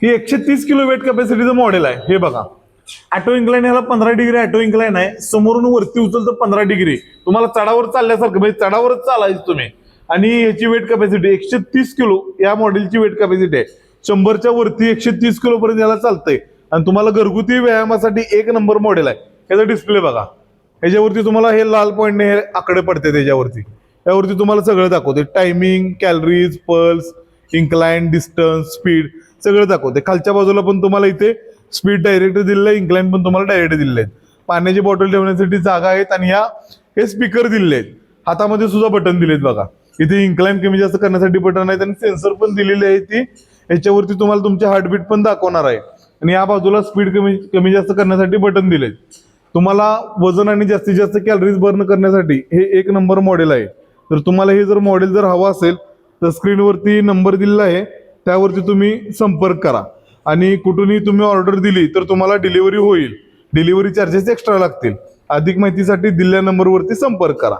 ही 130 kilo weight कॅपॅसिटीचं model आहे. हे बघा, ऑटो इन्क्लाइन ह्याला 15 डिग्री ऑटो इन्क्लाइन आहे. समोरून वरती उचलतं 15 डिग्री. तुम्हाला चढावर चालल्यासारखं म्हणजे चढावरच चालायचं तुम्ही. आणि ह्याची वेट कॅपॅसिटी 130 किलो या मॉडेलची वेट कॅपॅसिटी आहे. 100च्या वरती 130 किलो पर्यंत याला चालतंय. आणि तुम्हाला घरगुती व्यायामासाठी एक नंबर मॉडेल आहे. ह्याचा डिस्प्ले बघा, ह्याच्यावरती तुम्हाला हे लाल पॉईंटने हे आकडे पडते. त्याच्यावरती यावरती तुम्हाला सगळं दाखवते. Timing, calories, pulse, incline, distance, speed सगळं दाखवते. खालच्या बाजूला पण तुम्हाला इथे स्पीड डायरेक्ट दिलेलं आहे, इन्क्लाइन पण तुम्हाला डायरेक्ट दिलेले आहेत. पाण्याची बॉटल ठेवण्यासाठी जागा आहेत आणि हे स्पीकर दिलेले आहेत. हातामध्ये सुद्धा बटन दिलेत बघा. इथे इन्क्लाइन कमी जास्त करण्यासाठी बटन आहेत आणि सेन्सर पण दिलेले आहे. ती याच्यावरती तुम्हाला तुमचे हार्टबीट पण दाखवणार आहे. आणि या बाजूला स्पीड कमी जास्त करण्यासाठी बटन दिलेत. तुम्हाला वजन आणि जास्तीत जास्त कॅलरीज बर्न करण्यासाठी हे एक नंबर मॉडेल आहे. तर तुम्हाला हे जर मॉडेल जर हवं असेल तर स्क्रीनवरती नंबर दिलेला आहे, त्यावरती तुम्ही संपर्क करा. आणि कुठूनही तुम्ही ऑर्डर दिली तर तुम्हाला डिलिव्हरी होईल. डिलिव्हरी चार्जेस एक्स्ट्रा लागतील. अधिक माहितीसाठी दिलेल्या नंबरवरती संपर्क करा.